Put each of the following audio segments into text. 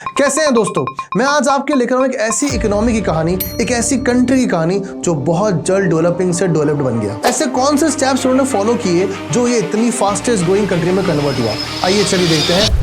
कैसे हैं दोस्तों। मैं आज आपके लेकर आऊं एक ऐसी इकोनॉमी की कहानी, एक ऐसी कंट्री की कहानी जो बहुत जल्द डेवलपिंग से डेवलप्ड बन गया। ऐसे कौन से स्टेप्स उन्होंने फॉलो किए जो ये इतनी फास्टेस्ट ग्रोइंग कंट्री में कन्वर्ट हुआ। आइए चलिए देखते हैं।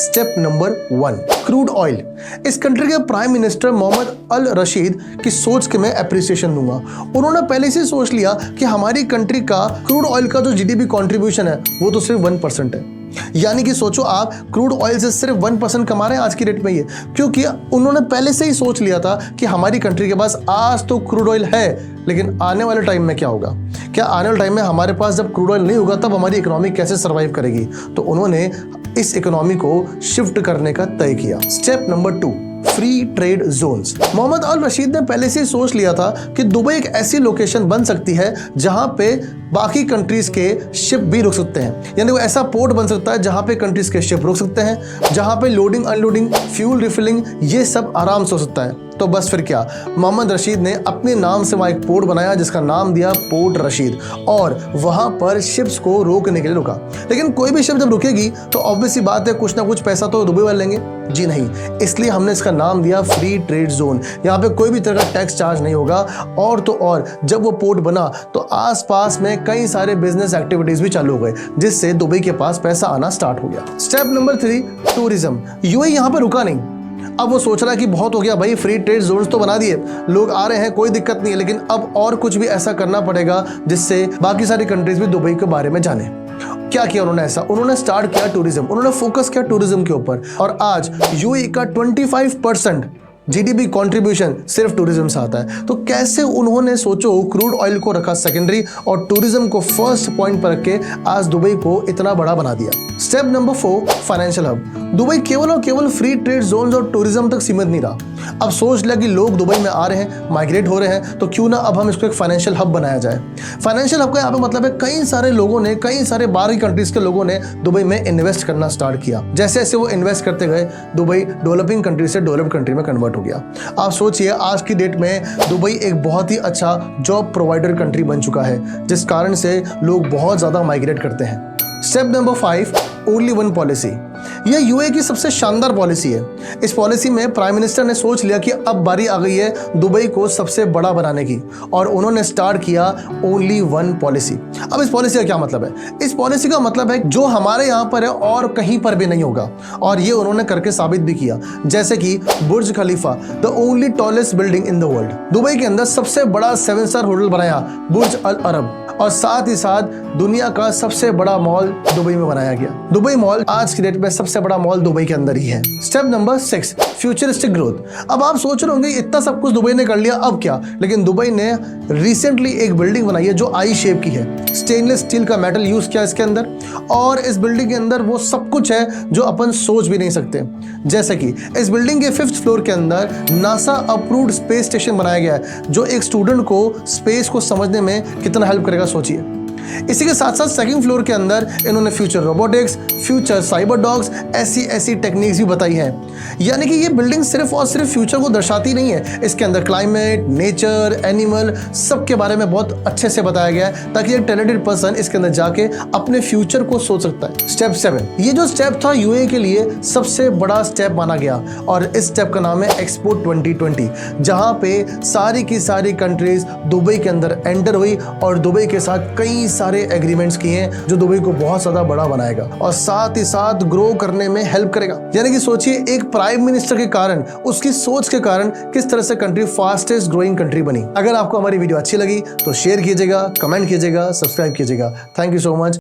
Step number 1, crude oil. इस कंट्री के prime minister Mohammad Al Rashid की सोच के मैं अप्रिसिएशन दूंगा। उन्होंने पहले से सोच लिया कि हमारी कंट्री का क्रूड ऑयल का जो जीडीपी कंट्रीब्यूशन है वो तो सिर्फ 1% है। यानी कि सोचो आप क्रूड ऑयल से सिर्फ 1% कमा रहे हैं आज की डेट में ये, क्योंकि उन्होंने पहले से ही सोच लिया था कि हमारी कंट्री के पास आज तो क्रूड ऑयल है, लेकिन आने वाले टाइम में क्या होगा, क्या आने वाले टाइम में हमारे पास जब क्रूड ऑयल नहीं होगा तब हमारी इकोनॉमी कैसे सर्वाइव करेगी। तो उन्होंने इस इकोनॉमी को शिफ्ट करने का तय किया। Step number 2, free trade zones. Mohammed Al Rashid ने पहले से सोच लिया था कि दुबई एक ऐसी लोकेशन बन सकती है जहां पे बाकी कंट्रीज के शिप भी रुक सकते हैं। यानी वो ऐसा पोर्ट बन सकता है जहां पे कंट्रीज के शिप रुक सकते हैं, जहां पे लोडिंग अनलोडिंग फ्यूल रिफिलिंग ये सब आराम से हो सकता है। तो बस फिर क्या, मोहम्मद रशीद ने अपने नाम से वहाँ एक पोर्ट बनाया जिसका नाम दिया पोर्ट रशीद, और वहाँ पर शिप्स को रोकने के लिए रुका। लेकिन कोई भी शिप जब रुकेगी तो ऑब्वियस सी बात है कुछ ना कुछ पैसा तो दुबई वाले लेंगे। जी नहीं, इसलिए हमने इसका नाम दिया फ्री ट्रेड जोन। यहाँ पे कोई भी तरह का टैक्स चार्ज नहीं होगा। और तो और जब वो पोर्ट बना तो आसपास में कई सारे बिजनेस एक्टिविटीज भी चालू हो गए, जिससे दुबई के पास पैसा आना स्टार्ट हो गया। Step number 3, tourism. यूएई यहाँ पे रुका नहीं। अब वो सोच रहा है कि बहुत हो गया भाई, फ्री ट्रेड जोन्स तो बना दिए, लोग आ रहे हैं, कोई दिक्कत नहीं है, लेकिन अब और कुछ भी ऐसा करना पड़ेगा जिससे बाकी सारी कंट्रीज भी दुबई के बारे में जाने। क्या किया उन्होंने ऐसा, उन्होंने स्टार्ट किया टूरिज्म। उन्होंने फोकस किया टूरिज्म के ऊपर, और आज यूएई का 25% जीडीपी कंट्रीब्यूशन सिर्फ टूरिज्म से आता है। तो कैसे उन्होंने सोचो क्रूड ऑयल को रखा सेकेंडरी और टूरिज्म को फर्स्ट पॉइंट पर रख के आज दुबई को इतना बड़ा बना दिया। Step number 4, financial hub. Dubai केवल और केवल फ्री ट्रेड जोन्स और टूरिज्म तक सीमित नहीं रहा। अब सोच लिया कि लोग दुबई में आ रहे हैं, माइग्रेट हो रहे हैं, तो क्यों ना अब हम इसको एक फाइनेंशियल हब बनाया जाए। फाइनेंशियल हब का यहाँ पे मतलब है कई सारे लोगों ने, कई सारे बाहरी कंट्रीज के लोगों ने दुबई में इन्वेस्ट करना स्टार्ट किया। जैसे जैसे वो इन्वेस्ट करते गए दुबई डेवलपिंग कंट्री से डेवलप्ड कंट्री में कन्वर्ट हो गया। आप सोचिए आज की डेट में दुबई एक बहुत ही अच्छा जॉब प्रोवाइडर कंट्री बन चुका है, जिस कारण से लोग बहुत ज़्यादा माइग्रेट करते हैं। Step number 5, only one policy. यह यूएई की सबसे शानदार पॉलिसी है। इस पॉलिसी में प्राइम मिनिस्टर ने सोच लिया कि अब बारी आ गई है दुबई को सबसे बड़ा बनाने की, और उन्होंने स्टार्ट किया ओनली वन पॉलिसी। अब इस पॉलिसी का क्या मतलब है? इस पॉलिसी का मतलब है जो हमारे यहाँ पर है और कहीं पर भी नहीं होगा, और ये उन्होंने करके साबित भी किया। जैसे कि Burj Khalifa, the only tallest building in the world, Dubai के अंदर सबसे बड़ा 7 स्टार होटल बनाया बुर्ज अल अरब, और साथ ही साथ दुनिया का सबसे बड़ा मॉल दुबई में बनाया गया। दुबई मॉल आज की डेट में सबसे बड़ा मॉल दुबई के अंदर ही है। Step number 6, futuristic growth. अब आप सोच रहे होंगे इतना सब कुछ दुबई ने कर लिया, अब क्या? लेकिन दुबई ने रिसेंटली एक बिल्डिंग बनाई है जो आई शेप की है। स्टेनलेस स्टील का मेटल यूज किया इसके अंदर, और इस बिल्डिंग के अंदर वो सब कुछ है जो अपन सोच भी नहीं सकते। जैसे कि इस बिल्डिंग के 5th फ्लोर के अंदर नासा अप्रूव्ड स्पेस स्टेशन बनाया गया है, जो एक स्टूडेंट को स्पेस को समझने में कितना हेल्प करेगा सोचिए। इसी के साथ साथ 2nd फ्लोर के अंदर इन्होंने future robotics, future cyber dogs, ऐसी टेक्निक्स भी बताई हैं। यानी कि ये बिल्डिंग सिर्फ और सिर्फ फ्यूचर को दर्शाती नहीं है, इसके अंदर क्लाइमेट, नेचर, एनिमल सब के बारे में बहुत अच्छे से बताया गया है, ताकि एक टैलेंटेड पर्सन इसके अंदर जाके अपने फ्यूचर को सोच सकता है। स्टेप 7, ये जो स्टेप था यूएई के लिए सबसे बड़ा स्टेप माना गया, और इस स्टेप का नाम है एक्सपो 2020, जहां पे सारी की सारी कंट्रीज दुबई के अंदर एंटर हुई और दुबई के साथ कई सारे एग्रीमेंट्स किए हैं जो दुबई को बहुत ज्यादा बड़ा बनाएगा और साथ ही साथ ग्रो करने में हेल्प करेगा। यानी कि सोचिए एक प्राइम मिनिस्टर के कारण, उसकी सोच के कारण किस तरह से कंट्री फास्टेस्ट ग्रोइंग कंट्री बनी। अगर आपको हमारी वीडियो अच्छी लगी तो शेयर कीजिएगा, कमेंट कीजिएगा, सब्सक्राइब कीजिएगा। Thank you so much.